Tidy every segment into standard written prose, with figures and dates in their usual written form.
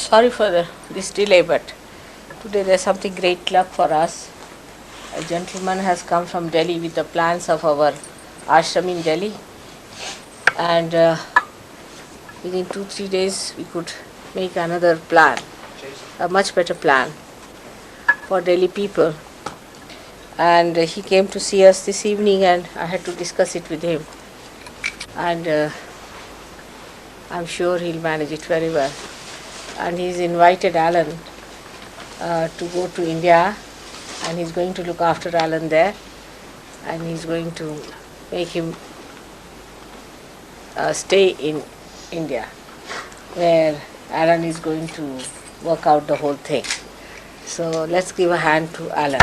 Sorry for this delay, but today there's something great luck for us. A gentleman has come from Delhi with the plans of our ashram in Delhi, and within 2-3 days we could make another plan, a much better plan for Delhi people. And he came to see us this evening, and I had to discuss it with him. And I'm sure he'll manage it very well. And he's invited Alan to go to India, and he's going to look after Alan there, and he's going to make him stay in India, where Alan is going to work out the whole thing. So let's give a hand to Alan.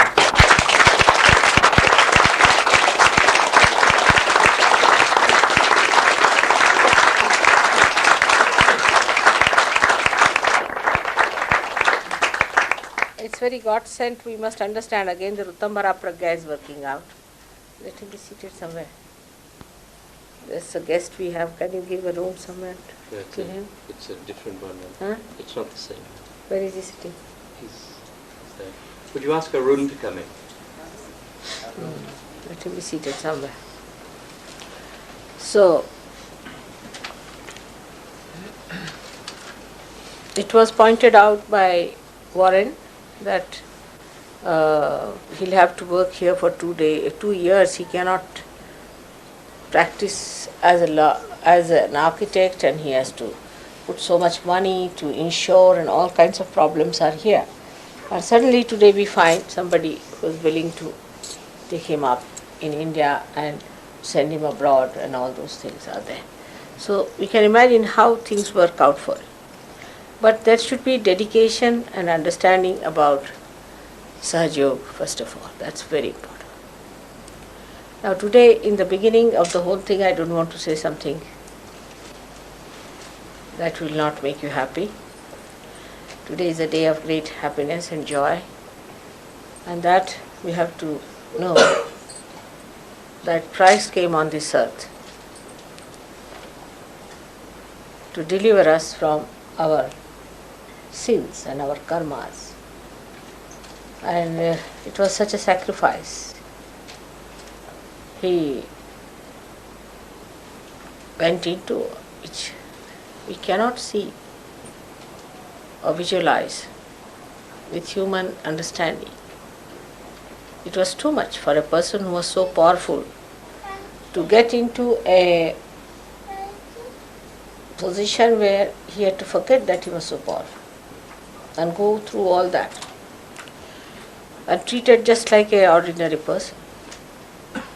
It's very God sent. We must understand again the Rutambara Pragya is working out. Let him be seated somewhere. There's a guest we have. Can you give a room somewhere to him? It's a different one. Huh? It's not the same. Where is he sitting? He's there. Would you ask Arun to come in? Let him be seated somewhere. So, it was pointed out by Warren that he'll have to work here for 2 years. He cannot practice as an architect, and he has to put so much money to insure, and all kinds of problems are here. And suddenly today we find somebody who is willing to take him up in India and send him abroad, and all those things are there. So we can imagine how things work out for him. But there should be dedication and understanding about Sahaj Yoga, first of all. That's very important. Now today, in the beginning of the whole thing, I don't want to say something that will not make you happy. Today is a day of great happiness and joy, and that we have to know that Christ came on this earth to deliver us from our sins and our karmas. And it was such a sacrifice. He went into which we cannot see or visualize with human understanding. It was too much for a person who was so powerful to get into a position where he had to forget that he was so powerful and go through all that and treated just like an ordinary person.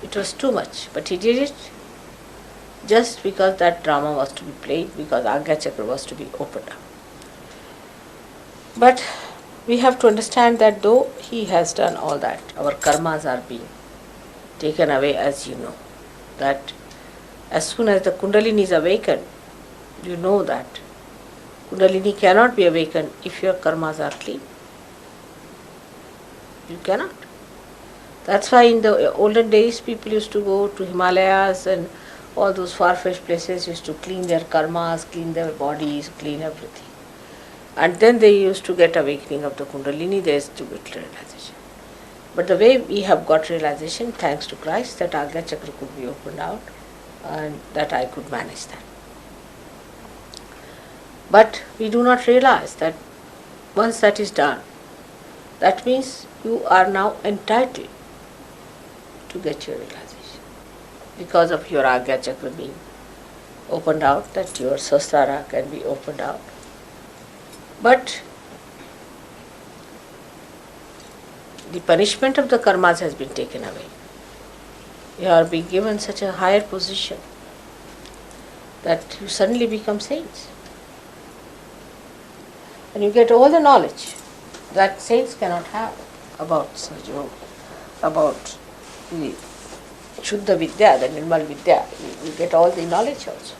It was too much, but he did it just because that drama was to be played, because Agya Chakra was to be opened up. But we have to understand that though he has done all that, our karmas are being taken away, as you know. That as soon as the Kundalini is awakened, you know that Kundalini cannot be awakened if your karmas are clean. You cannot. That's why in the olden days people used to go to Himalayas and all those far-fetched places, used to clean their karmas, clean their bodies, clean everything. And then they used to get awakening of the Kundalini, they used to get realization. But the way we have got realization, thanks to Christ, that Agya Chakra could be opened out and that I could manage that. But we do not realize that once that is done, that means you are now entitled to get your realization because of your Agya Chakra being opened out, that your Sahasrara can be opened out. But the punishment of the karmas has been taken away. You are being given such a higher position that you suddenly become saints. And you get all the knowledge that saints cannot have about Sahaj Yoga, about the Shuddha Vidya, the Nirmal Vidya. You get all the knowledge also.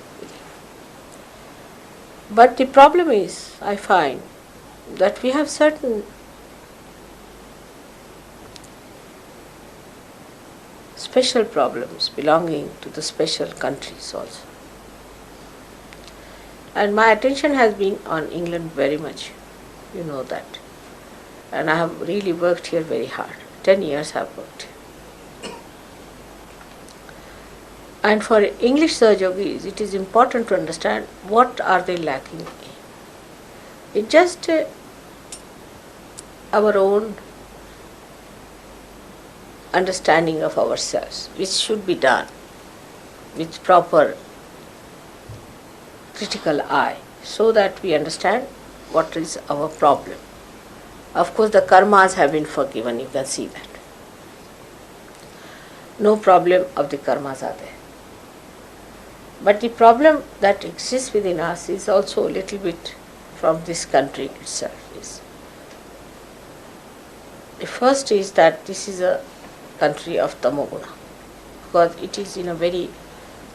But the problem is, I find, that we have certain special problems belonging to the special countries also. And my attention has been on England very much, you know that. And I have really worked here very hard. 10 years I have worked here. And for English Sahajogis, it is important to understand what are they lacking in. It's just our own understanding of ourselves, which should be done with proper critical eye, so that we understand what is our problem. Of course, the karmas have been forgiven, you can see that. No problem of the karmas are there. But the problem that exists within us is also a little bit from this country itself. The first is that this is a country of Tamoguna, because it is in a very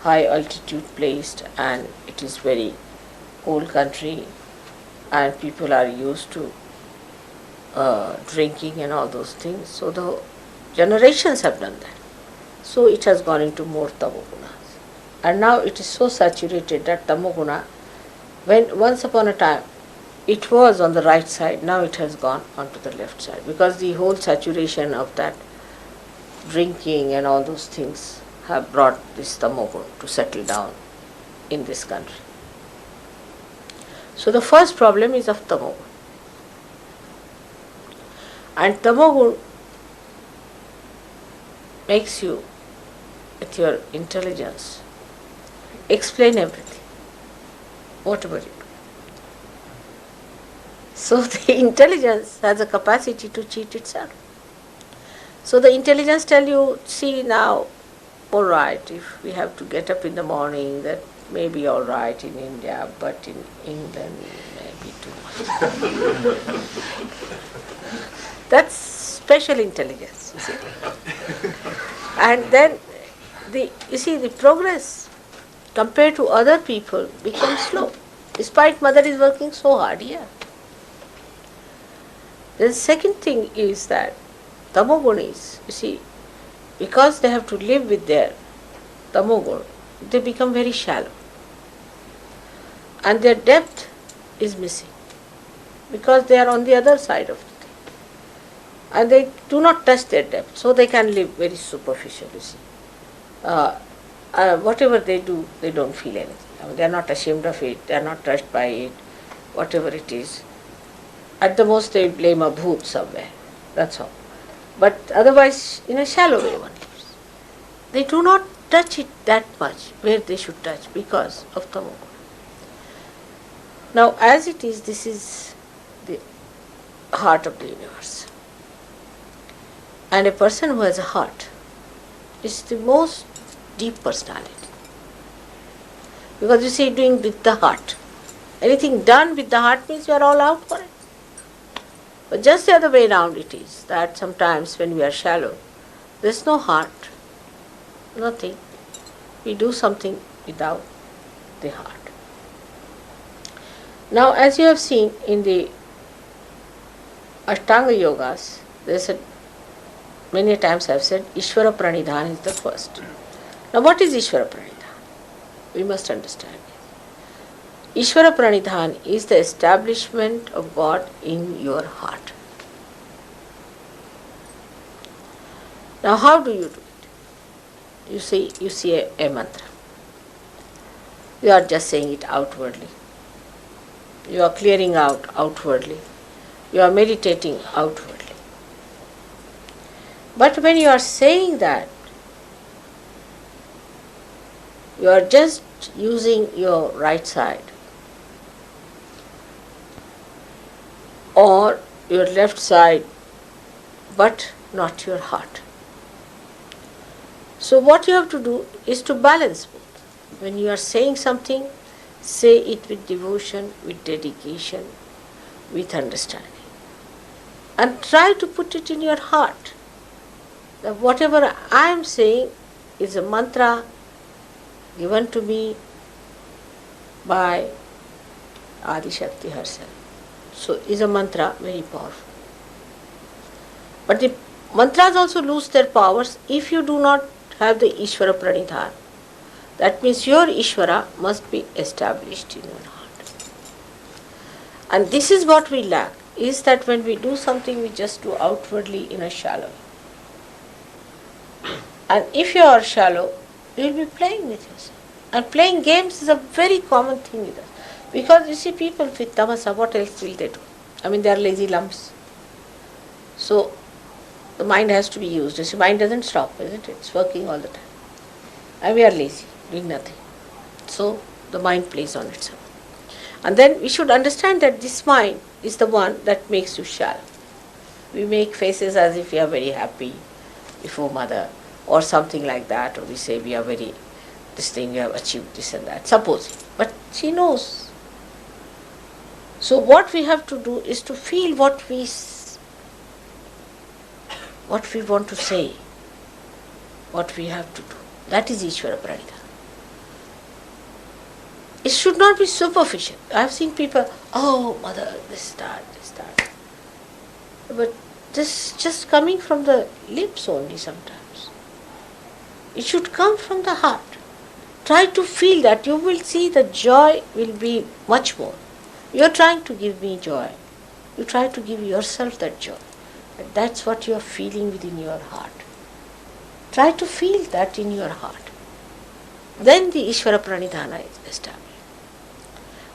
high altitude placed and it is very cold country and people are used to drinking and all those things. So the generations have done that. So it has gone into more Tamogunas. And now it is so saturated that Tamoguna, when once upon a time it was on the right side, now it has gone onto the left side, because the whole saturation of that drinking and all those things have brought this tamogun to settle down in this country. So the first problem is of tamogun. And tamogun makes you, with your intelligence, explain everything, whatever you do. So the intelligence has a capacity to cheat itself. So the intelligence tell you, see now, all right, if we have to get up in the morning, that may be all right in India, but in England may be too much. That's special intelligence, you see. And then the progress compared to other people becomes slow, despite mother is working so hard here. The second thing is that tamogunis, you see, because they have to live with their tamogun, they become very shallow. And their depth is missing, because they are on the other side of the thing. And they do not touch their depth, so they can live very superficial, you see. Whatever they do, they don't feel anything. I mean, they are not ashamed of it, they are not touched by it, whatever it is. At the most they blame a bhoot somewhere, that's all. But otherwise, in a shallow way one lives. They do not touch it that much where they should touch because of tamogun. Now as it is, this is the heart of the universe. And a person who has a heart is the most deep personality. Because you see, doing with the heart. Anything done with the heart means you are all out for it. But just the other way around it is, that sometimes when we are shallow, there is no heart, nothing. We do something without the heart. Now as you have seen in the Ashtanga Yogas, many times I have said, Ishvara Pranidhan is the first. Now what is Ishvara Pranidhan? We must understand. Ishvara Pranidhan is the establishment of God in your heart. Now how do you do it? You see a mantra. You are just saying it outwardly. You are clearing out outwardly. You are meditating outwardly. But when you are saying that, you are just using your right side or your left side, but not your heart. So what you have to do is to balance both. When you are saying something, say it with devotion, with dedication, with understanding. And try to put it in your heart. That whatever I am saying is a mantra given to me by Adi Shakti herself. So is a mantra very powerful. But the mantras also lose their powers if you do not have the Ishvara Pranidhan. That means your Ishvara must be established in your heart. And this is what we lack, is that when we do something, we just do outwardly in a shallow. And if you are shallow, you will be playing with yourself. And playing games is a very common thing with us. Because you see, people with tamasa, what else will they do? I mean, they are lazy lumps. So, the mind has to be used. You see, mind doesn't stop, isn't it? It's working all the time. And we are lazy, doing nothing. So, the mind plays on itself. And then we should understand that this mind is the one that makes you shallow. We make faces as if we are very happy before mother, or something like that, or we say we are very, this thing, we have achieved this and that, supposing. But she knows. So what we have to do is to feel what we want to say, what we have to do. That is Ishvara Pranidhana. It should not be superficial. I have seen people, oh mother, this, that. But this is just coming from the lips only sometimes. It should come from the heart. Try to feel that. You will see the joy will be much more. You are trying to give me joy. You try to give yourself that joy. And that's what you are feeling within your heart. Try to feel that in your heart. Then the Ishvara Pranidhana is established.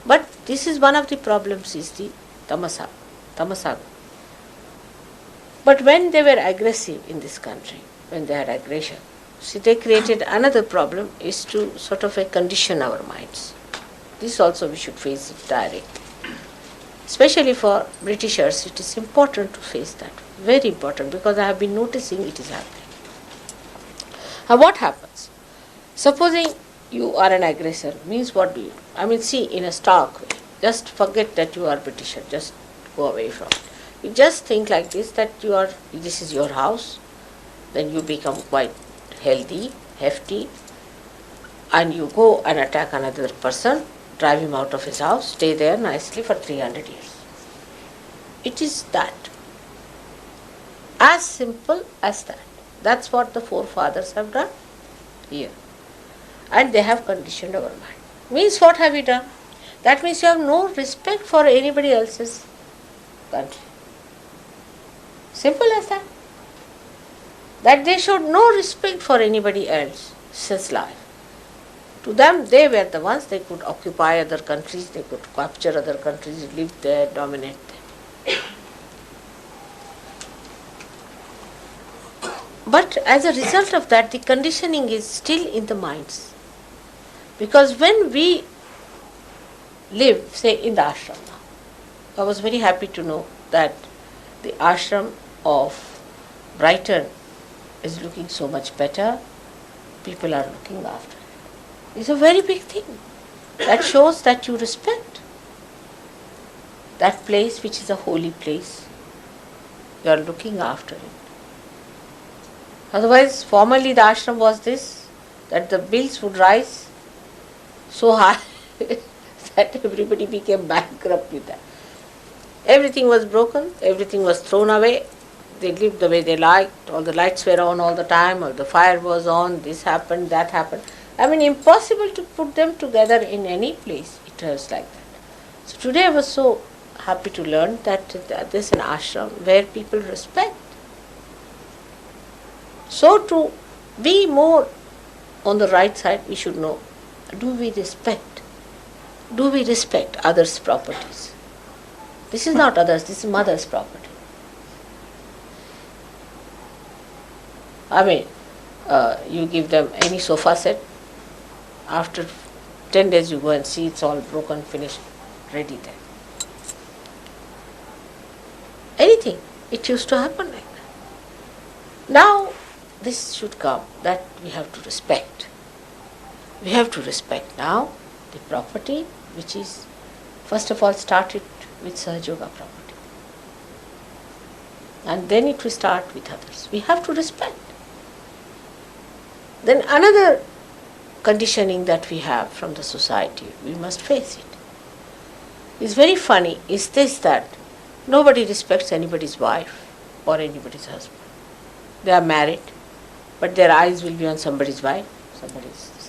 But this is one of the problems, is the tamasaga. But when they were aggressive in this country, when they had aggression, see, they created another problem, is to sort of condition our minds. This also we should face it directly. Especially for Britishers, it is important to face that. Very important, because I have been noticing it is happening. Now what happens? Supposing you are an aggressor, means what do you do? I mean, see, in a stark way, just forget that you are Britisher, just go away from it. You just think like this, that this is your house, then you become quite healthy, hefty, and you go and attack another person, drive him out of his house, stay there nicely for 300 years. It is that. As simple as that. That's what the forefathers have done here. And they have conditioned our mind. Means what have you done? That means you have no respect for anybody else's country. Simple as that. That they showed no respect for anybody else's life. To them, they were the ones, they could occupy other countries, they could capture other countries, live there, dominate them. But as a result of that, the conditioning is still in the minds. Because when we live, say, in the ashram now, I was very happy to know that the ashram of Brighton is looking so much better. People are looking after it. It's a very big thing. That shows that you respect that place, which is a holy place. You are looking after it. Otherwise, formerly the ashram was this, that the bills would rise so high that everybody became bankrupt with that. Everything was broken, everything was thrown away. They lived the way they liked, all the lights were on all the time, or the fire was on, this happened, that happened. I mean, impossible to put them together in any place. It was like that. So today I was so happy to learn that there's an ashram where people respect. So to be more on the right side, we should know, do we respect? Do we respect others' properties? This is not others, this is mother's property. I mean, you give them any sofa set, after 10 days you go and see it's all broken, finished, ready there. Anything. It used to happen like that. Now, this should come, that we have to respect. We have to respect now the property, which is, first of all, started with Sahajoga property. And then it will start with others. We have to respect. Then another conditioning that we have from the society, we must face it. It's very funny, is this, that nobody respects anybody's wife or anybody's husband. They are married, but their eyes will be on somebody's wife, somebody's this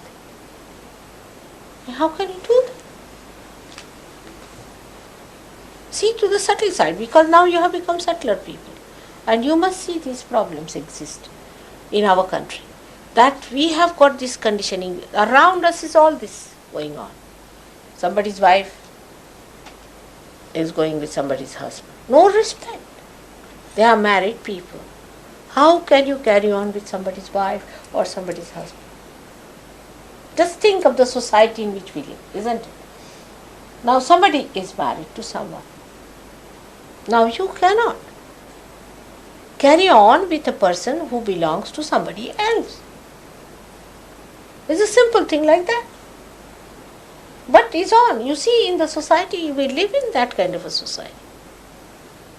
thing. How can you do that? See to the subtle side, because now you have become subtler people. And you must see these problems exist in our country. That we have got this conditioning. Around us is all this going on. Somebody's wife is going with somebody's husband. No respect. They are married people. How can you carry on with somebody's wife or somebody's husband? Just think of the society in which we live, isn't it? Now somebody is married to someone. Now you cannot carry on with a person who belongs to somebody else. It's a simple thing like that. But it's on. You see, in the society, we live in that kind of a society.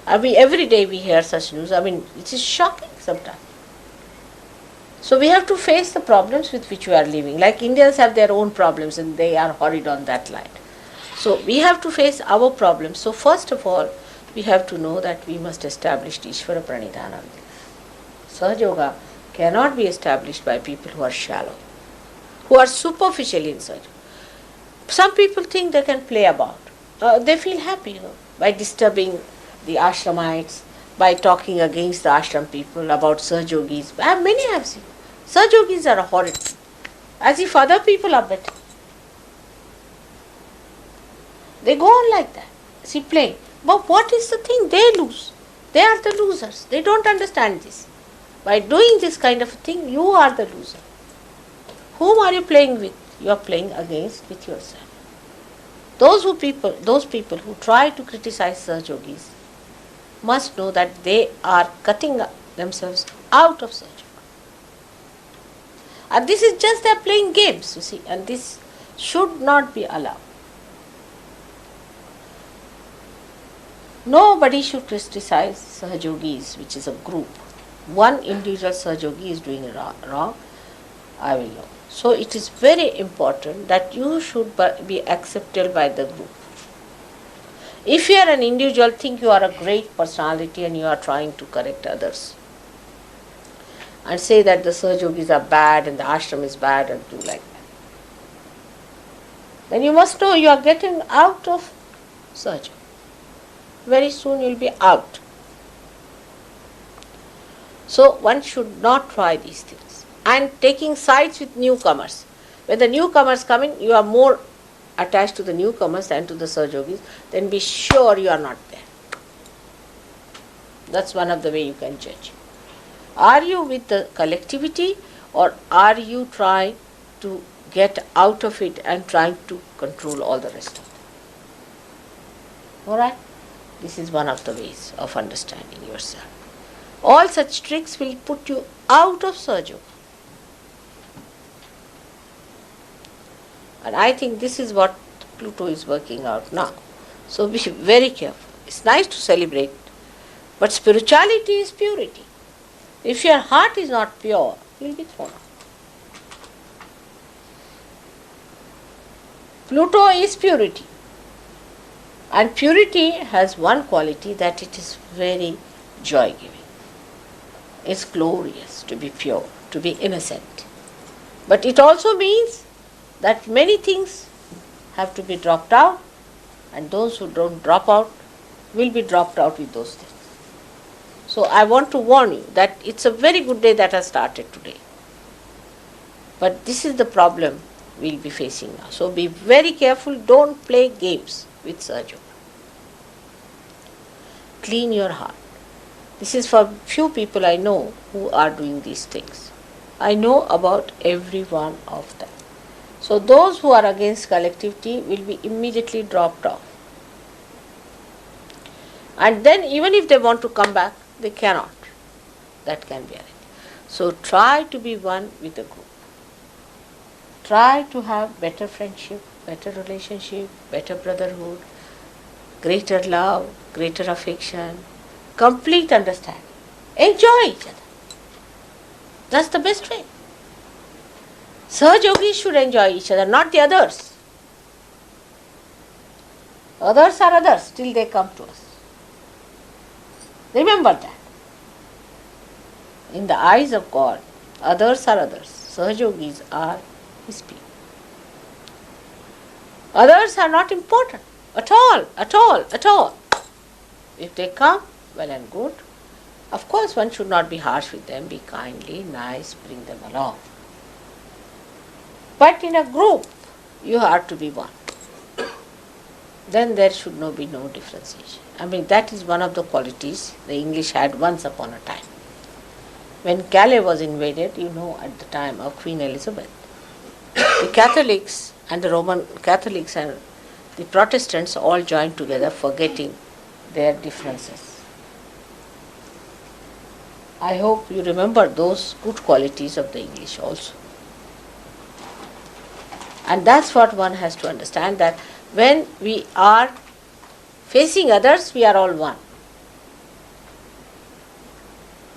I mean, every day we hear such news. I mean, it is shocking sometimes. So we have to face the problems with which we are living. Like Indians have their own problems and they are horrid on that line. So we have to face our problems. So first of all, we have to know that we must establish Ishvara Pranidhana. Sahaja Yoga cannot be established by people who are shallow, who are superficial in Sahaja. Some people think they can play about. They feel happy, by disturbing the ashramites, by talking against the ashram people about Sahaja Yogis. Many have seen. Sahaja Yogis are horrid, as if other people are better. They go on like that, see, playing. But what is the thing? They lose. They are the losers. They don't understand this. By doing this kind of a thing, you are the loser. Whom are you playing with? You are playing against with yourself. Those people who try to criticize Sahaja Yogis must know that they are cutting themselves out of Sahaja Yoga. And this is just they are playing games, you see, and this should not be allowed. Nobody should criticize Sahaja Yogis, which is a group. One individual Sahaja Yogi is doing wrong, I will know. So it is very important that you should be accepted by the group. If you are an individual, think you are a great personality and you are trying to correct others. And say that the Sahaja Yogis are bad and the ashram is bad and do like that. Then you must know you are getting out of Sahaja. Very soon you will be out. So one should not try these things. And taking sides with newcomers. When the newcomers come in, you are more attached to the newcomers than to the Sahaja Yogis, then be sure you are not there. That's one of the way you can judge. Are you with the collectivity or are you trying to get out of it and trying to control all the rest of it? Alright? This is one of the ways of understanding yourself. All such tricks will put you out of Sahaja Yoga. And I think this is what Pluto is working out now. So be very careful. It's nice to celebrate, but spirituality is purity. If your heart is not pure, you will be thrown out. Pluto is purity. And purity has one quality, that it is very joy-giving. It's glorious to be pure, to be innocent. But it also means that many things have to be dropped out, and those who don't drop out will be dropped out with those things. So I want to warn you that it's a very good day that has started today. But this is the problem we'll be facing now. So be very careful, don't play games with Sahaja Yoga. Clean your heart. This is for few people I know who are doing these things. I know about every one of them. So those who are against collectivity will be immediately dropped off. And then even if they want to come back, they cannot. That can be arranged. So try to be one with the group. Try to have better friendship, better relationship, better brotherhood, greater love, greater affection, complete understanding. Enjoy each other. That's the best way. Sahaja Yogis should enjoy each other, not the others. Others are others till they come to us. Remember that. In the eyes of God, others are others. Sahaja Yogis are His people. Others are not important at all, at all, at all. If they come, well and good. Of course, one should not be harsh with them, be kindly, nice, bring them along. But in a group, you have to be one. Then there should be no differentiation. I mean, that is one of the qualities the English had once upon a time. When Calais was invaded, at the time of Queen Elizabeth, the Catholics and the Roman Catholics and the Protestants all joined together, forgetting their differences. I hope you remember those good qualities of the English also. And that's what one has to understand, that when we are facing others, we are all one.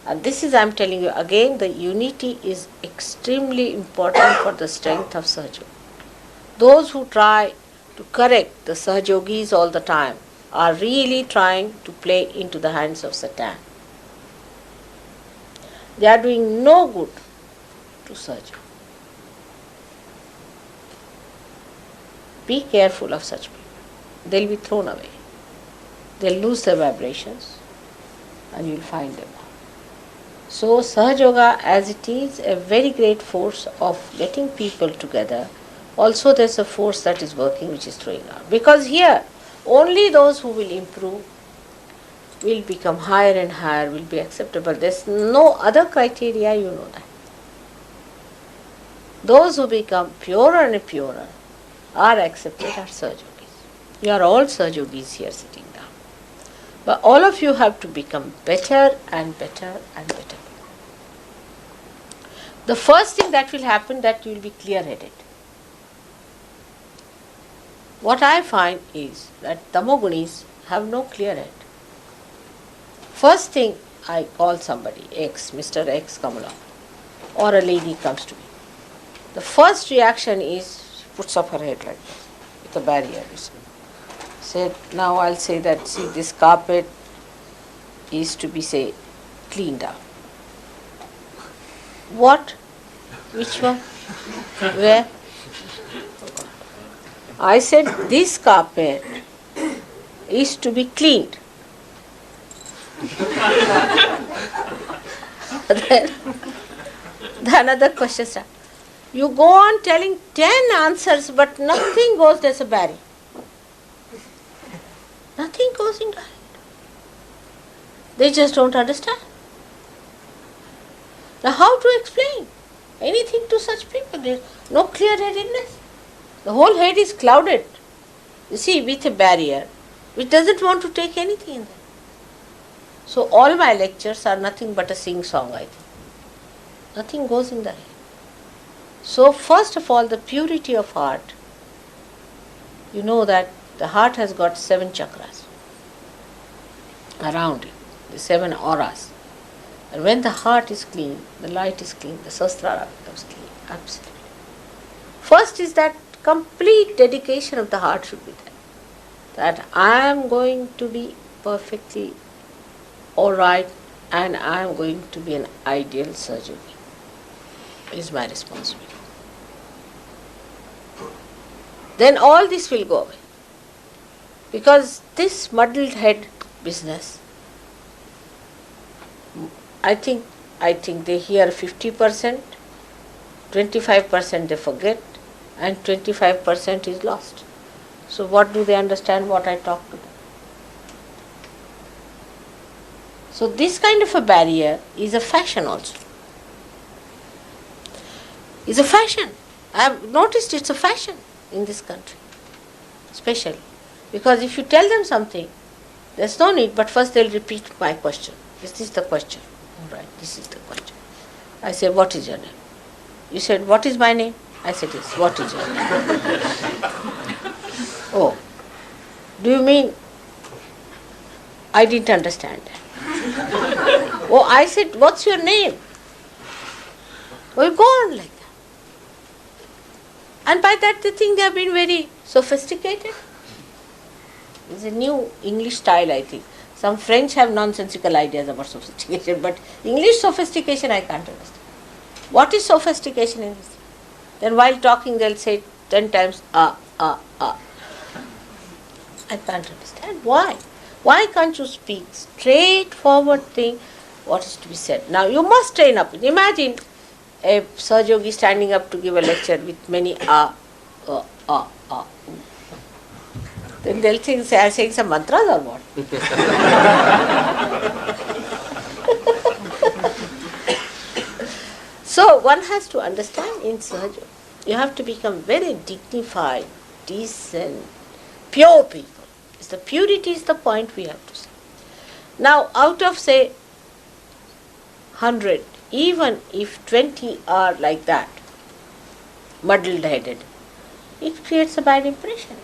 And this is, I am telling you again, the unity is extremely important for the strength of Sahaja. Those who try to correct the Sahajogis all the time are really trying to play into the hands of Satan. They are doing no good to Sahaja. Be careful of such people. They will be thrown away. They will lose their vibrations and you will find them. So Sahaja Yoga, as it is a very great force of getting people together, also there is a force that is working which is throwing out. Because here, only those who will improve will become higher and higher, will be acceptable. There is no other criteria, you know that. Those who become purer and purer are accepted are Sahaja Yogis. You are all Sahaja Yogis here sitting down. But all of you have to become better and better and better. The first thing that will happen, that you will be clear-headed. What I find is that Tamogunis have no clear head. First thing, I call somebody, X, Mr. X, come along, or a lady comes to me. The first reaction is, she puts up her head like this, with a barrier. Said, now I'll say that, see, this carpet is to be, say, cleaned up. What? Which one? Where? I said, this carpet is to be cleaned. Then the another question starts. You go on telling 10 answers, but nothing goes, there's a barrier. Nothing goes into it. They just don't understand. Now how to explain anything to such people? There is no clear-headedness. The whole head is clouded, you see, with a barrier which doesn't want to take anything in there. So all my lectures are nothing but a sing-song, I think. Nothing goes in the head. So first of all, the purity of heart. You know that the heart has got 7 chakras around it, the 7 auras. And when the heart is clean, the light is clean, the sahasrara becomes clean, absolutely. First is that complete dedication of the heart should be there. That I am going to be perfectly alright and I am going to be an ideal surgeon. Is my responsibility. Then all this will go away. Because this muddled head business, I think they hear 50%, 25% they forget, and 25% is lost. So what do they understand what I talk to them? So this kind of a barrier is a fashion also. It's a fashion. I have noticed it's a fashion in this country, especially. Because if you tell them something, there's no need, but first they'll repeat my question. Is this the question? All right, this is the question. I say, what is your name? You said, what is my name? I said, yes, what is your name? Oh, do you mean I didn't understand? Oh, I said, what's your name? Oh, go on like that. And by that they think they have been very sophisticated. It's a new English style, I think. Some French have nonsensical ideas about sophistication, but English sophistication I can't understand. What is sophistication in this? Then while talking they'll say 10 times, I can't understand. Why? Why can't you speak straightforward thing what is to be said? Now you must train up. Imagine a Saj Yogi standing up to give a lecture with many ah. Then they'll think they are saying some mantras or what? So one has to understand in Saj Yoga, you have to become very dignified, decent, pure people. The purity is the point we have to say. Now, out of say 100, even if 20 are like that, muddled headed, it creates a bad impression.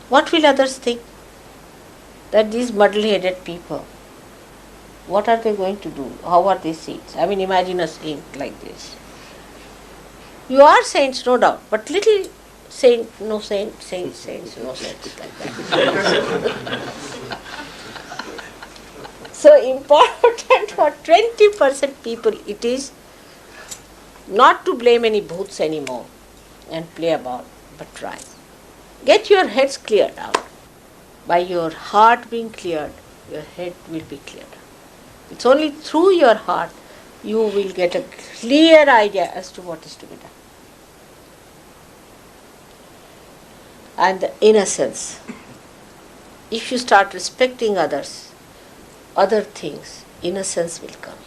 What will others think? That these muddle headed people, what are they going to do? How are they saints? I mean, imagine a saint like this. You are saints, no doubt, but little saint, no saint, saints, no saints, like that. So important for 20% people it is not to blame any bhoots anymore and play about, but try. Get your heads cleared out. By your heart being cleared, your head will be cleared. It's only through your heart you will get a clear idea as to what is to be done. And the innocence. If you start respecting others, other things, innocence will come.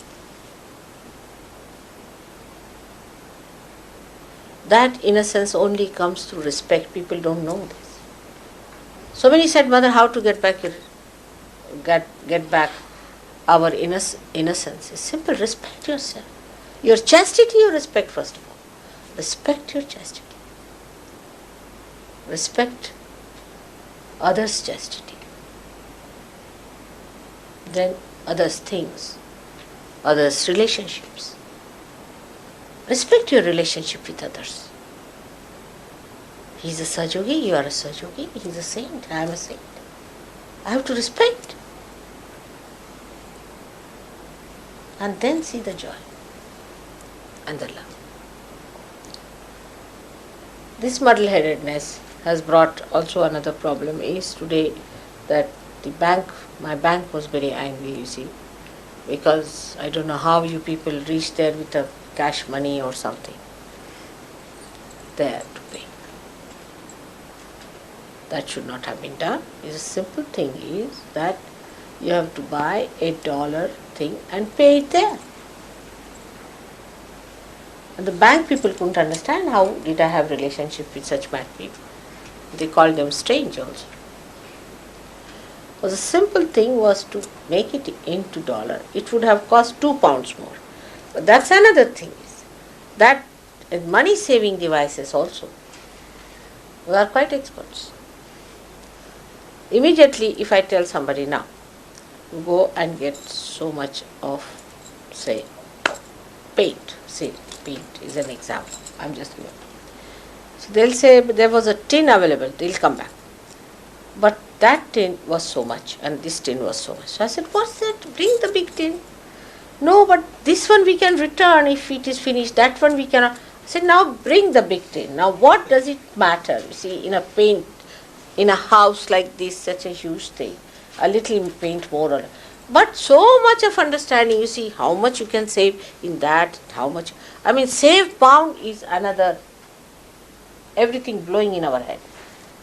That innocence only comes through respect. People don't know this. So many said, Mother, how to get back our innocence? It's simple. Respect yourself. Your chastity you respect first of all. Respect your chastity. Respect others' chastity. Then others' things, others' relationships. Respect your relationship with others. He's a Saj Yogi, you are a Saj Yogi, he's a saint, I am a saint. I have to respect. And then see the joy and the love. This muddle-headedness has brought also another problem is today that my bank was very angry, you see, because I don't know how you people reach there with a cash money or something there to pay. That should not have been done. It's a simple thing is that you have to buy $8 thing and pay it there. And the bank people couldn't understand how did I have relationship with such bad people. They called them strange also. But the simple thing was to make it into dollar. It would have cost £2 more. But that's another thing. That money saving devices also. We are quite experts. Immediately if I tell somebody now, go and get so much of, say, paint. Say, paint is an example. I'm just giving. So they'll say there was a tin available. They'll come back. But that tin was so much and this tin was so much. So I said, what's that? Bring the big tin. No, but this one we can return if it is finished. That one we cannot. I said, now bring the big tin. Now what does it matter? You see, in a paint, in a house like this, such a huge thing, a little paint more or less. But so much of understanding, you see how much you can save in that, how much. I mean, save pound is another, everything blowing in our head.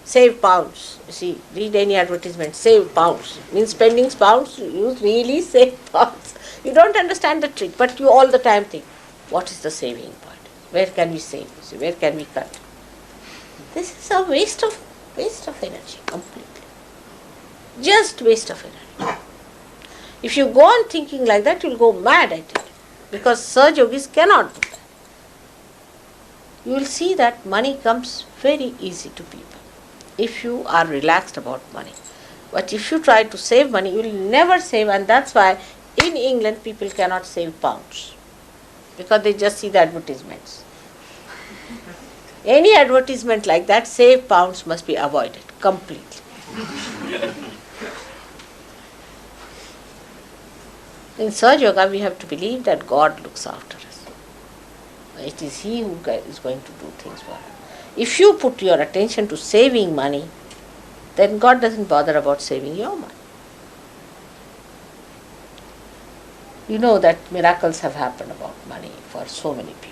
Save pounds. You see, read any advertisement, save pounds. Means spending pounds, you really save pounds. You don't understand the trick, but you all the time think, what is the saving part? Where can we save? See, where can we cut? This is a waste of energy, completely. Just waste of energy. If you go on thinking like that, you'll go mad at it. Because Saj Yogis cannot do that. You will see that money comes very easy to people if you are relaxed about money. But if you try to save money, you will never save, and that's why in England people cannot save pounds. Because they just see the advertisements. Any advertisement like that, save pounds must be avoided completely. In Saj Yoga, we have to believe that God looks after us. It is He who is going to do things for us. If you put your attention to saving money, then God doesn't bother about saving your money. You know that miracles have happened about money for so many people.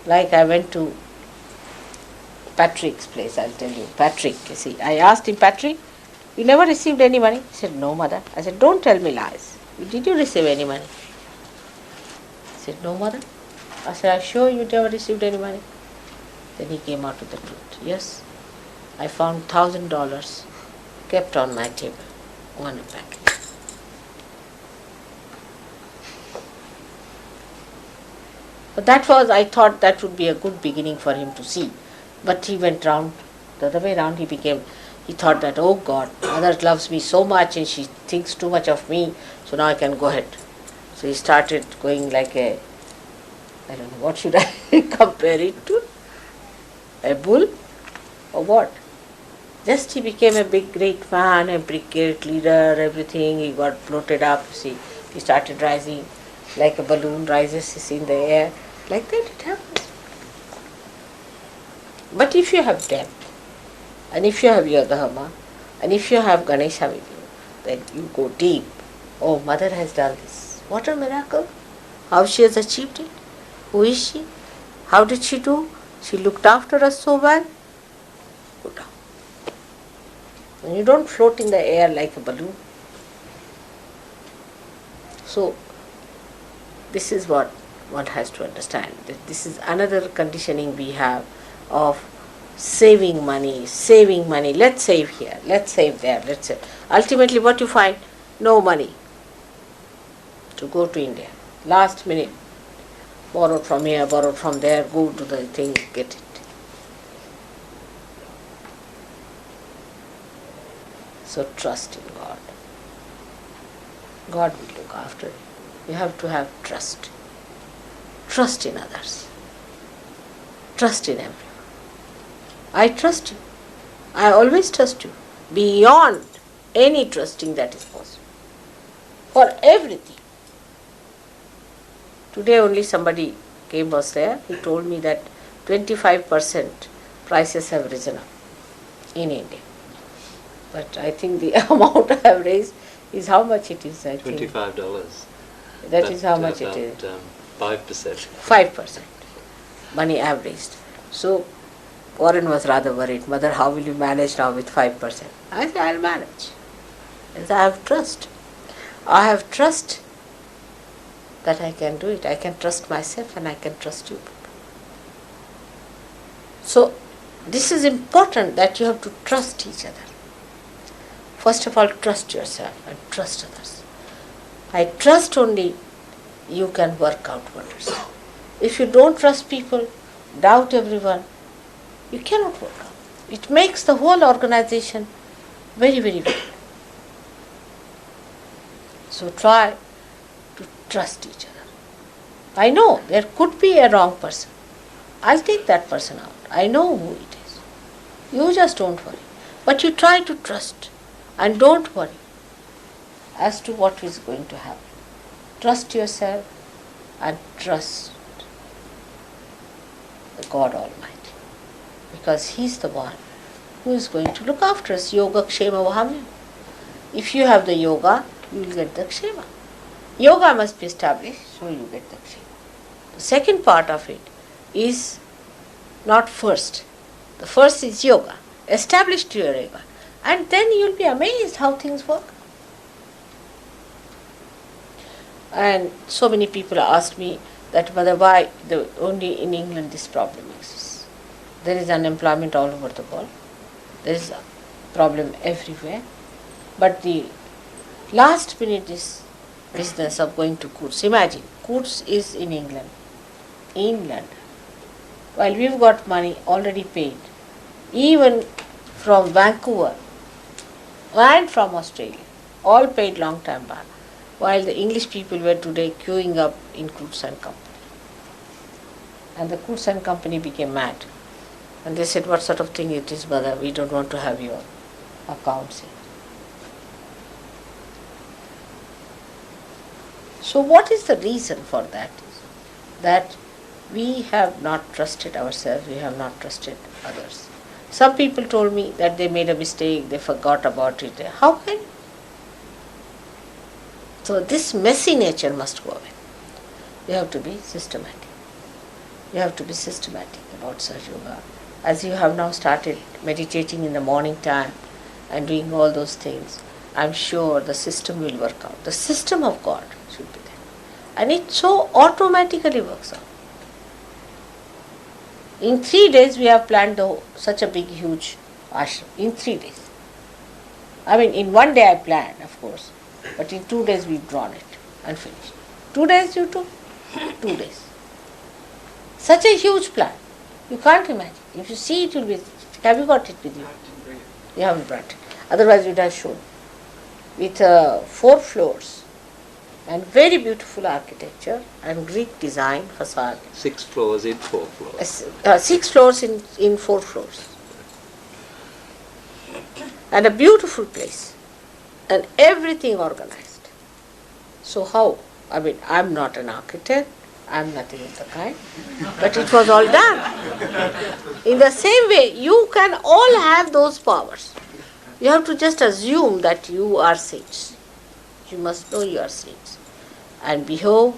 Like I went to Patrick's place, I'll tell you. Patrick, you see, I asked him, Patrick, you never received any money? He said, no, mother. I said, don't tell me lies. Did you receive any money? He said, no, mother. I said, are you sure you never received any money? Then he came out with the truth. Yes, I found $1,000 kept on my table, one packet. But that was, I thought that would be a good beginning for him to see. But he went round, the other way round, he thought that, oh God, mother loves me so much and she thinks too much of me, so now I can go ahead. So he started going like I don't know, what should I compare it to? A bull or what? Just he became a big great man, a big great leader, everything, he got floated up, see, he started rising like a balloon rises in the air, like that it happens. But if you have depth, and if you have your dharma, and if you have Ganesha with you, then you go deep. Oh, mother has done this. What a miracle. How she has achieved it. Who is she? How did she do? She looked after us so well. Go down. And you don't float in the air like a balloon. So, this is what one has to understand. That this is another conditioning we have of saving money. Let's save here, let's save there, let's save. Ultimately what you find? No money to go to India. Last minute, borrowed from here, borrowed from there, go to the thing, get it. So trust in God. God will look after you. You have to have trust. Trust in others. Trust in everyone. I trust you. I always trust you. Beyond any trusting that is possible. For everything. Today only somebody was there. He told me that 25% prices have risen up in India. But I think the amount I have raised is how much it is, I think. $25. That is how much it is. 5%. 5%. Money I have raised. So Warren was rather worried. Mother, how will you manage now with 5%? I said, I'll manage. As I have trust. I have trust that I can do it. I can trust myself and I can trust you. So this is important that you have to trust each other. First of all, trust yourself and trust others. I trust only you can work out wonders. If you don't trust people, doubt everyone, you cannot work out. It makes the whole organization very, very weak. So try to trust each other. I know there could be a wrong person. I'll take that person out. I know who it is. You just don't worry. But you try to trust and don't worry as to what is going to happen. Trust yourself and trust the God Almighty. Because He's the one who is going to look after us. Yoga Kshema Vahamya. If you have the yoga, you will get the Kshema. Yoga must be established, so you get the Kshema. The second part of it is not first. The first is yoga. Establish your yoga. And then you will be amazed how things work. And so many people ask me that Mother, why only in England this problem exists. There is unemployment all over the world. There is a problem everywhere. But the last minute is business of going to courts. Imagine, courts is in England, while we've got money already paid, even from Vancouver and from Australia, all paid long time back, while the English people were today queuing up in Coutts and Company. And the Coutts and Company became mad. And they said, what sort of thing it is, Mother? We don't want to have your accounts here. So what is the reason for that? That we have not trusted ourselves, we have not trusted others. Some people told me that they made a mistake, they forgot about it. How can? So this messy nature must go away. You have to be systematic. You have to be systematic about Sahaja Yoga. As you have now started meditating in the morning time and doing all those things, I'm sure the system will work out. The system of God should be there. And it so automatically works out. In 3 days we have planned such a big, huge ashram. In 3 days. I mean, in 1 day I planned, of course. But in 2 days we've drawn it and finished. 2 days you took? 2 days. Such a huge plan. You can't imagine. If you see it, will be. Have you got it with you? You haven't brought it. Otherwise, you'd have shown. With 4 floors and very beautiful architecture and Greek design facade. 6 floors in 4 floors. 6 floors in 4 floors. And a beautiful place. And everything organized. So how? I mean, I'm not an architect. I'm nothing of the kind. But it was all done. In the same way, you can all have those powers. You have to just assume that you are saints. You must know you are saints. And behave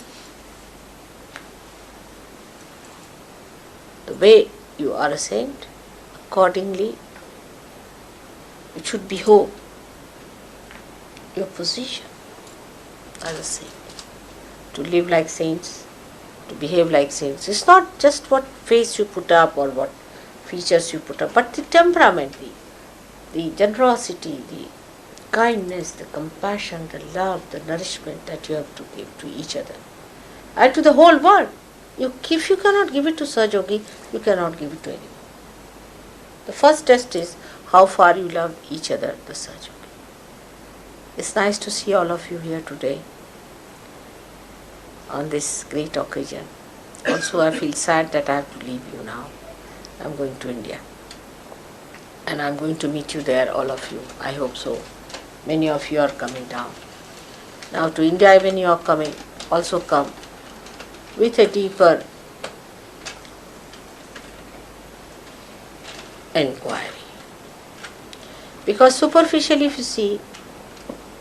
the way you are a saint. Accordingly, you should behave your position as a saint. To live like saints, to behave like saints. It's not just what face you put up or what features you put up, but the temperament, the generosity, the kindness, the compassion, the love, the nourishment that you have to give to each other and to the whole world. If you cannot give it to Sahaja Yogi, you cannot give it to anyone. The first test is how far you love each other, the Sahaja Yogi. It's nice to see all of you here today on this great occasion. Also, I feel sad that I have to leave you now. I'm going to India. And I'm going to meet you there, all of you. I hope so. Many of you are coming down. Now to India, when you are coming, also come with a deeper inquiry. Because superficially, if you see,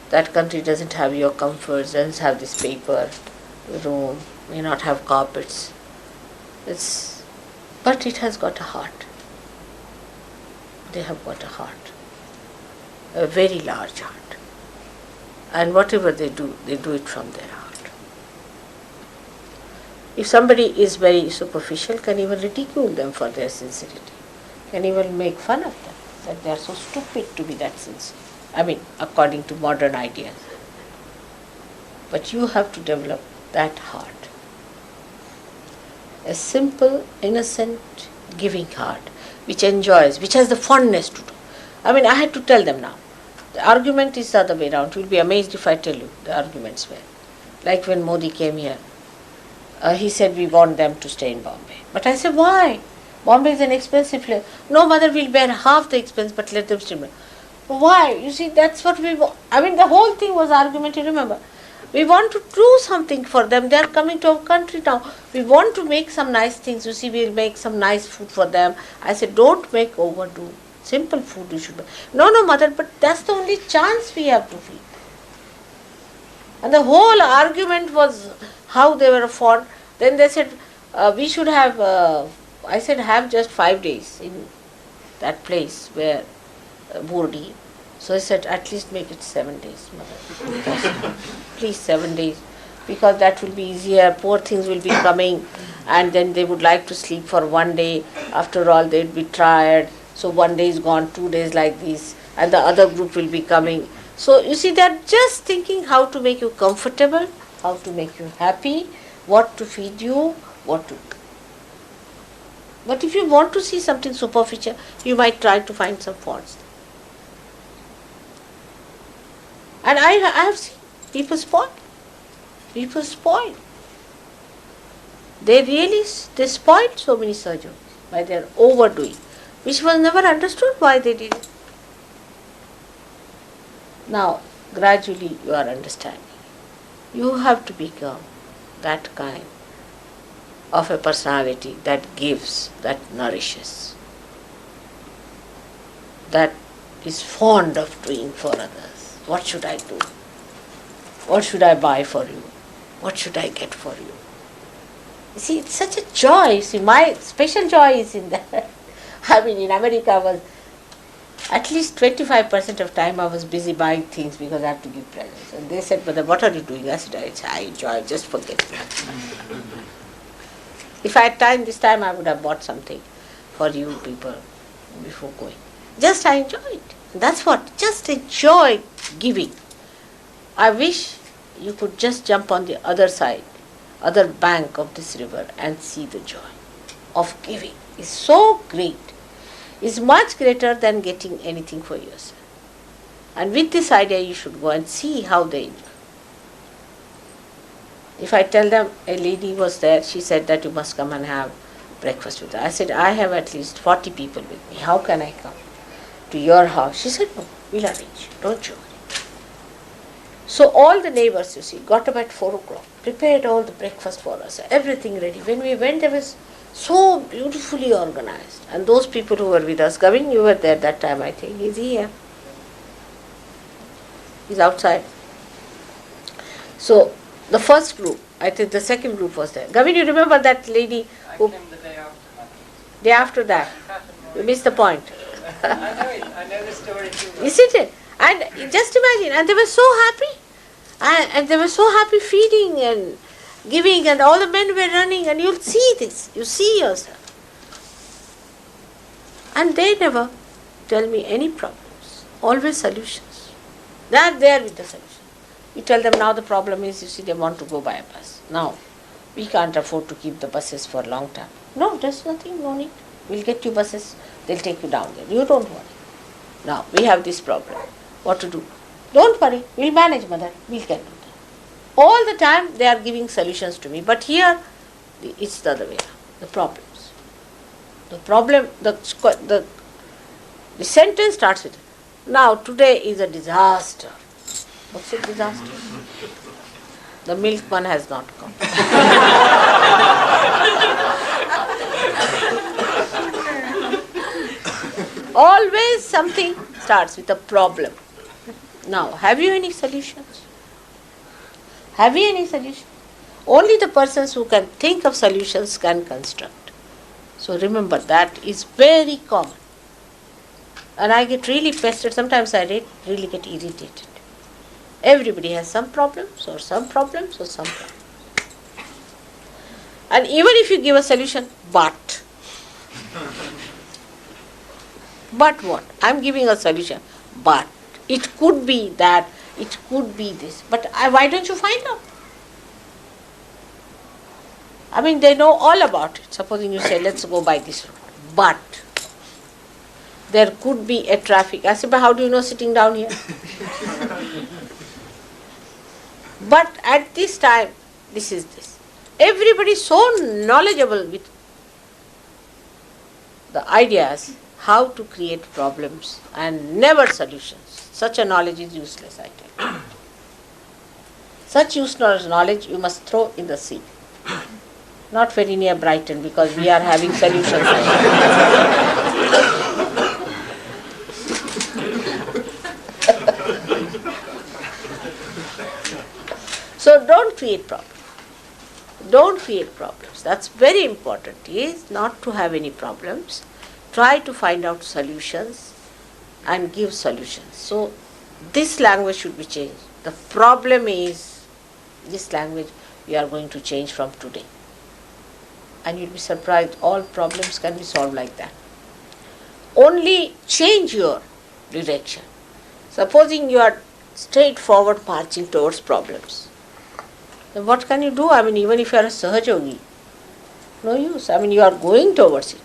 that country doesn't have your comforts, doesn't have this paper, room, may not have carpets. But it has got a heart. They have got a heart. A very large heart. And whatever they do it from their heart. If somebody is very superficial, can even ridicule them for their sincerity. Can even make fun of them, that they are so stupid to be that sincere. I mean, according to modern ideas. But you have to develop that heart. A simple, innocent, giving heart, which enjoys, which has the fondness to do. I mean, I had to tell them now. The argument is the other way around. You will be amazed if I tell you the arguments were. Like when Modi came here, he said we want them to stay in Bombay. But I said, why? Bombay is an expensive place. No, mother will bear half the expense, but let them stay. Why? You see, that's what we want. I mean, the whole thing was argument, you remember. We want to do something for them. They are coming to our country now. We want to make some nice things. You see, we'll make some nice food for them. I said, don't make overdo. Simple food you should make. No, mother, but that's the only chance we have to feed. And the whole argument was how they were fond. Then they said, we should have, I said, have just 5 days in that place where Burdi. So I said, at least make it 7 days, mother. Please, 7 days. Because that will be easier. Poor things will be coming. And then they would like to sleep for 1 day. After all, they'd be tired. So 1 day is gone, 2 days like this. And the other group will be coming. So you see, they're just thinking how to make you comfortable, how to make you happy, what to feed you, what to do. But if you want to see something superficial, you might try to find some faults. And I have seen people spoil. People spoil. They spoiled so many surgeons by their overdoing, which was never understood why they did it. Now, gradually you are understanding. You have to become that kind of a personality that gives, that nourishes. that is fond of doing for others. What should I do? What should I buy for you? What should I get for you? You see, it's such a joy. You see, my special joy is in that. I mean, in America, was at least 25% of time I was busy buying things because I have to give presents. And they said, "Mother, what are you doing?" I said, "I enjoy, just forget it." If I had time this time, I would have bought something for you people before going. Just I enjoy it. That's what, just enjoy giving. I wish you could just jump on the other side, other bank of this river and see the joy of giving. It's so great. It's much greater than getting anything for yourself. And with this idea, you should go and see how they enjoy. If I tell them, a lady was there, she said that you must come and have breakfast with her. I said, I have at least 40 people with me. How can I come to your house? She said, no, we'll arrange. Don't you worry. So all the neighbors, you see, got up at 4 o'clock, prepared all the breakfast for us, everything ready. When we went, there was so beautifully organized. And those people who were with us, Gavin, you were there that time, I think. He's here. He's outside. So the first group, I think the second group was there. Gavin, you remember that lady who... I came the day after that. Day after that. You missed the point. I know it. I know the story too well. Isn't it? And just imagine, and they were so happy. And they were so happy feeding and giving, and all the men were running, and you'll see this. You see yourself. And they never tell me any problems. Always solutions. They are there with the solution. You tell them now the problem is, you see, they want to go by a bus. Now, we can't afford to keep the buses for a long time. No, there's nothing, no need. We'll get you buses, they'll take you down there. You don't worry. Now, we have this problem. What to do? Don't worry, we'll manage, mother. We can do that. All the time they are giving solutions to me. But here, it's the other way around. The problems. The problem, the sentence starts with, now today is a disaster. What's a disaster? The milkman has not come. Always something starts with a problem. Now, have you any solutions? Have you any solutions? Only the persons who can think of solutions can construct. So remember, that is very common. And I get really pestered. Sometimes I really get irritated. Everybody has some problems or some problems or some problems. And even if you give a solution, but what? I'm giving a solution, but it could be that, it could be this. But why don't you find out? I mean, they know all about it. Supposing you say, let's go by this road. But there could be a traffic. I say, but how do you know sitting down here? But at this time, this is this. Everybody is so knowledgeable with the ideas how to create problems and never solutions. Such a knowledge is useless, I tell you. Such useless knowledge you must throw in the sea. Not very near Brighton, because we are having solutions. So don't create problems. Don't create problems. That's very important. Is not to have any problems. Try to find out solutions and give solutions. So this language should be changed. The problem is, this language we are going to change from today. And you'll be surprised, all problems can be solved like that. Only change your direction. Supposing you are straightforward marching towards problems, then what can you do? I mean, even if you are a Sahajogi, no use. I mean, you are going towards it.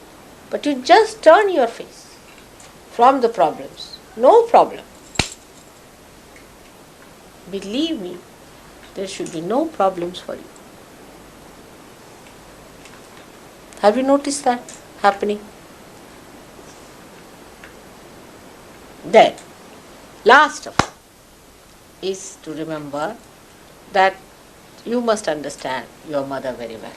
But you just turn your face from the problems. No problem. Believe me, there should be no problems for you. Have you noticed that happening? Then, last of all, is to remember that you must understand your mother very well.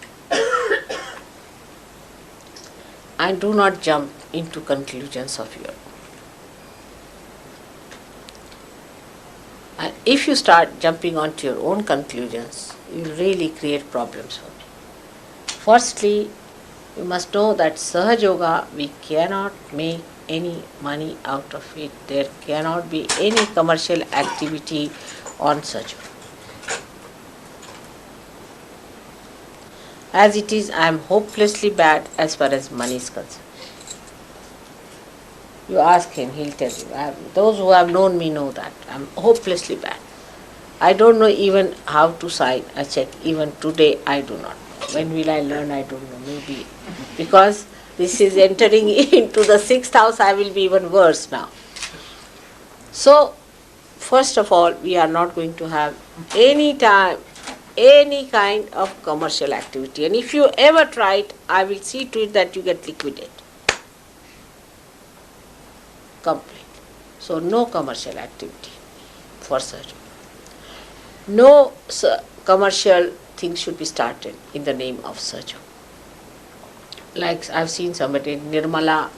And do not jump into conclusions of your own. And if you start jumping onto your own conclusions, you will really create problems for me. Firstly, you must know that Sahaja Yoga, we cannot make any money out of it. There cannot be any commercial activity on Sahaja Yoga. As it is, I am hopelessly bad as far as money is concerned. You ask him, he'll tell you. Those who have known me know that. I am hopelessly bad. I don't know even how to sign a check. Even today, I do not know. When will I learn? I don't know. Maybe because this is entering into the sixth house, I will be even worse now. So, first of all, we are not going to have any time, any kind of commercial activity. And if you ever try it, I will see to it that you get liquidated. Complete. So, no commercial activity for surgery. No commercial things should be started in the name of surgery. Like I've seen somebody, Nirmala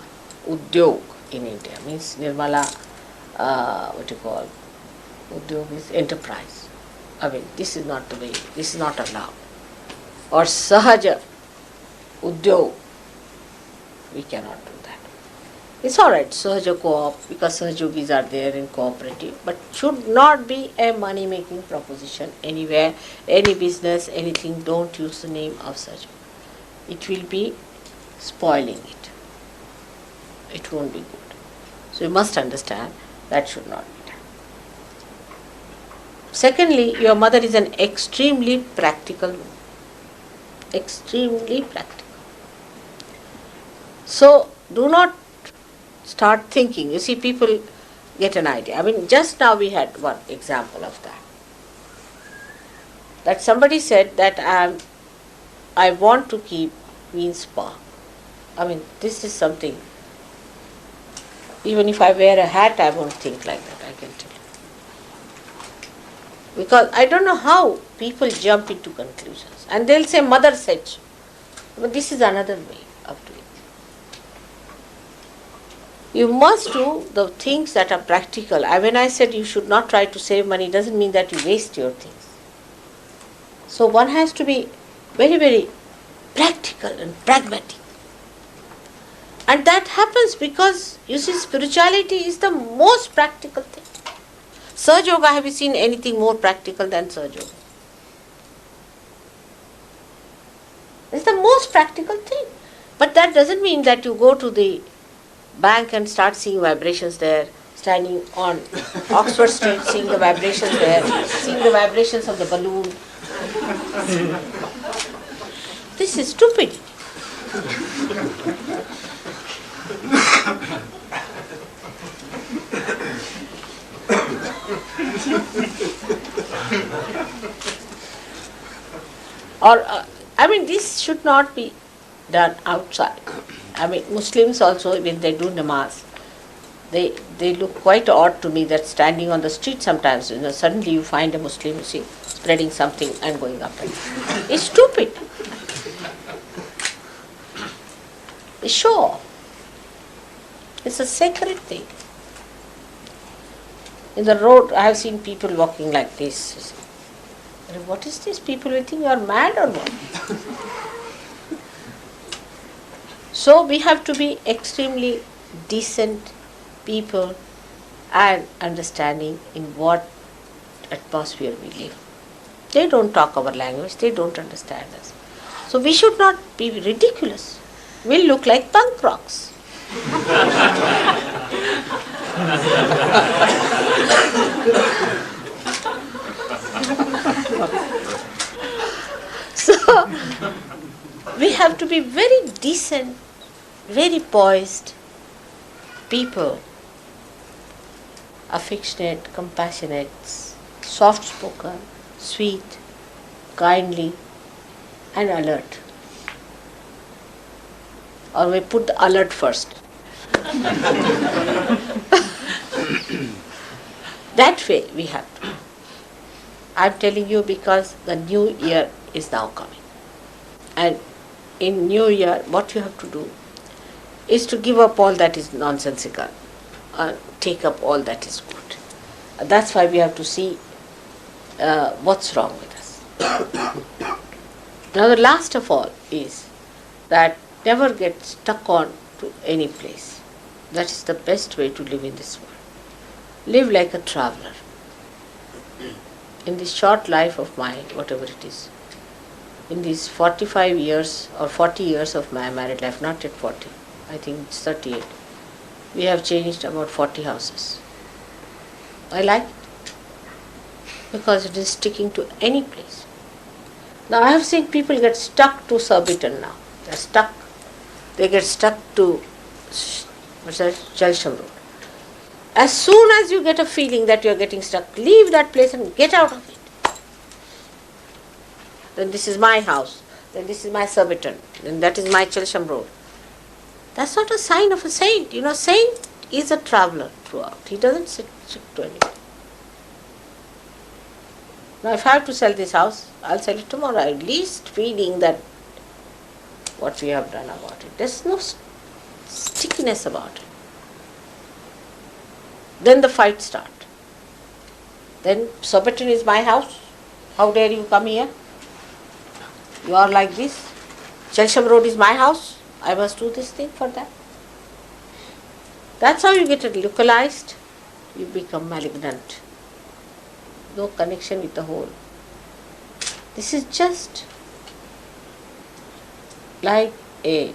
Udyog in India, means Nirmala, Udyog is enterprise. I mean, this is not the way, this is not allowed. Or Sahaja Udyog, we cannot do that. It's alright, Sahaja Co-op, because Sahajogis are there in cooperative, but should not be a money-making proposition anywhere, any business, anything, don't use the name of Sahaja. It will be spoiling it. It won't be good. So you must understand that should not be done. Secondly, your mother is an extremely practical woman. Extremely practical. So do not start thinking. You see, people get an idea. I mean, just now we had one example of that. That somebody said that I want to keep Queen's Park. I mean, this is something, even if I wear a hat, I won't think like that, I can tell you. Because I don't know how people jump into conclusions. And they'll say, mother said so. But this is another way of doing it. You must do the things that are practical. When I said you should not try to save money, doesn't mean that you waste your things. So one has to be very, very practical and pragmatic. And that happens because, you see, spirituality is the most practical thing. Sahaja Yoga, have you seen anything more practical than Sahaja Yoga? It's the most practical thing. But that doesn't mean that you go to the bank and start seeing vibrations there, standing on Oxford Street, seeing the vibrations there, seeing the vibrations of the balloon. This is stupid. This should not be done outside. Muslims also, when they do namaz, they look quite odd to me that standing on the street sometimes, suddenly you find a Muslim, you see, spreading something and going up and down. It's stupid. It's show. It's a sacred thing. In the road, I have seen people walking like this. You see. What is this? People will think you are mad or what? So we have to be extremely decent people and understanding in what atmosphere we live. They don't talk our language, they don't understand us. So we should not be ridiculous. We'll look like punk rocks. So we have to be very decent, very poised people, affectionate, compassionate, soft-spoken, sweet, kindly, and alert. Or we put the alert first. That way we have to. I'm telling you because the new year is now coming. And in new year, what you have to do is to give up all that is nonsensical and take up all that is good. That's why we have to see what's wrong with us. Now the last of all is that never get stuck on to any place. That is the best way to live in this world. Live like a traveler. In this short life of mine, whatever it is, in these 45 years or 40 years of my married life, not yet 40, I think it's 38, we have changed about 40 houses. I like it because it is sticking to any place. Now I have seen people get stuck to Surbiton now. They're stuck. They get stuck to Chelsham Road. As soon as you get a feeling that you are getting stuck, leave that place and get out of it. Then this is my house. Then this is my Surbiton. Then that is my Chelsham Road. That's not a sign of a saint. Saint is a traveler throughout. He doesn't stick to anyone. Now if I have to sell this house, I'll sell it tomorrow. At least feeling that what we have done about it. There's no stickiness about it. Then the fight start. Then Surbiton is my house. How dare you come here? You are like this. Chelsham Road is my house. I must do this thing for that. That's how you get localized. You become malignant. No connection with the whole. This is just like a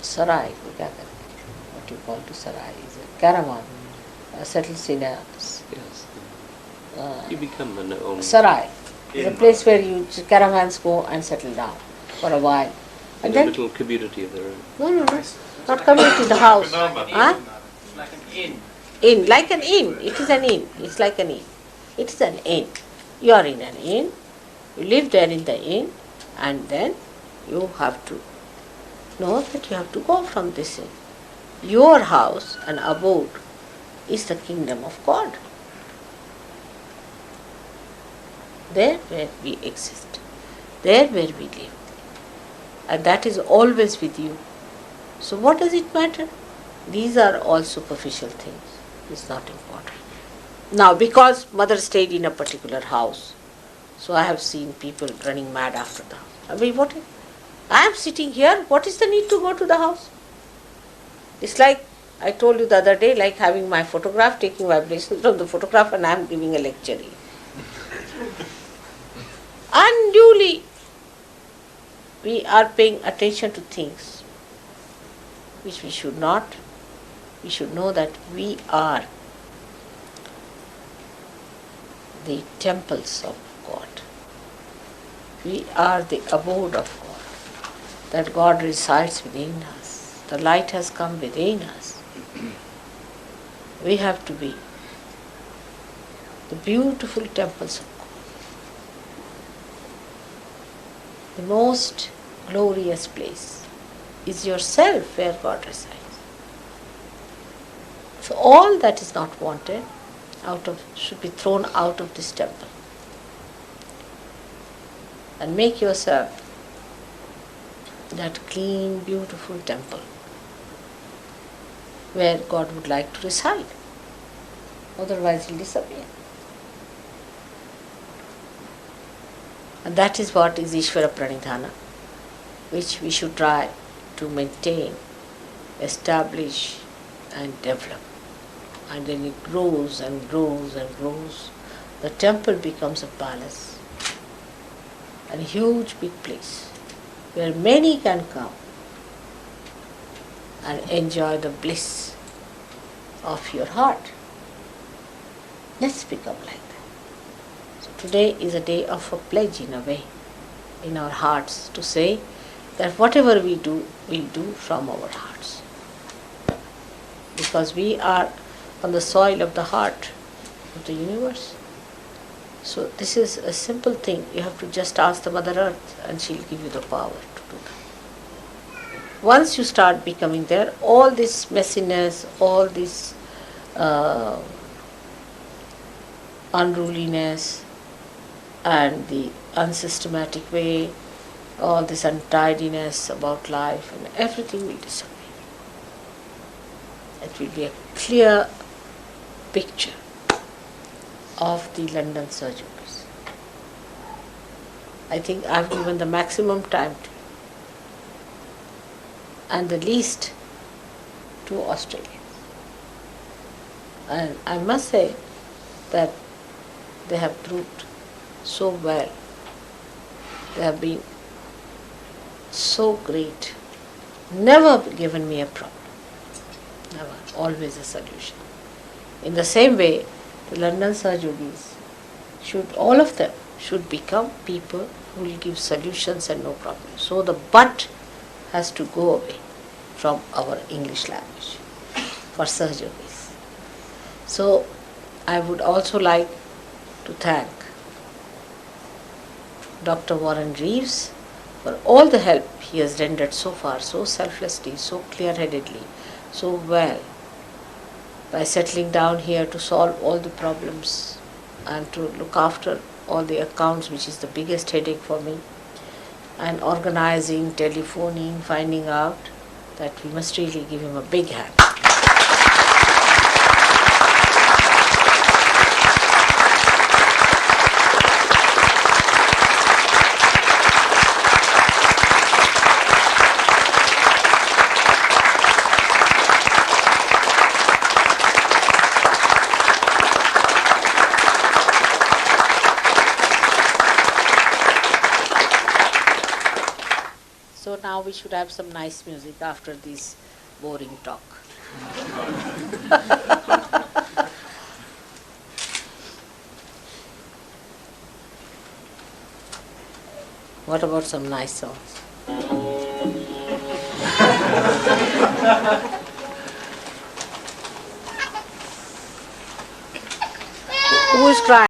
sarai. What you call to sarai is a caravan. Settles in a Yes. You become an own. sarai. It's a place where caravans go and settle down for a while. And In a then, little community of their own. no, not community, the house. Huh? It's like an inn. Inn, like an inn. It is an inn. It's like an inn. It is an inn. You are in an inn. You live there in the inn, and then you have to know that you have to go from this inn. Your house and abode is the kingdom of God. There where we exist. There where we live. And that is always with you. So what does it matter? These are all superficial things. It's not important. Now, because mother stayed in a particular house, so I have seen people running mad after the house. I mean, I am sitting here. What is the need to go to the house? It's like I told you the other day, like having my photograph, taking vibrations from the photograph, and I am giving a lecture here. Unduly, we are paying attention to things which we should not. We should know that we are the temples of God. We are the abode of God. That God resides within us. The light has come within us. We have to be the beautiful temples of God. The most glorious place is yourself where God resides. So all that is not wanted should be thrown out of this temple. And make yourself that clean, beautiful temple where God would like to reside. Otherwise he'll disappear. And that is what is Ishvara Pranidhana, which we should try to maintain, establish and develop. And then it grows and grows and grows. The temple becomes a palace and a huge big place where many can come and enjoy the bliss of your heart. Let's become like that. So today is a day of a pledge in a way in our hearts to say that whatever we do, we'll do from our hearts. Because we are on the soil of the heart of the universe. So this is a simple thing. You have to just ask the Mother Earth and she'll give you the power to do that. Once you start becoming there, all this messiness, all this unruliness and the unsystematic way, all this untidiness about life and everything will disappear. It will be a clear picture of the London surgeries. I think I've given the maximum time to you and the least to Australia. And I must say that they have proved so well. They have been so great. Never given me a problem. Never. Always a solution. In the same way, the London surgeries should, all of them, should become people who will give solutions and no problem. So the but has to go away from our English language for surgeries. So I would also like to thank Dr. Warren Reeves for all the help he has rendered so far, so selflessly, so clear-headedly, so well, by settling down here to solve all the problems and to look after all the accounts, which is the biggest headache for me, and organizing, telephoning, finding out, that we must really give him a big hand. So now we should have some nice music after this boring talk. What about some nice songs? Who is crying?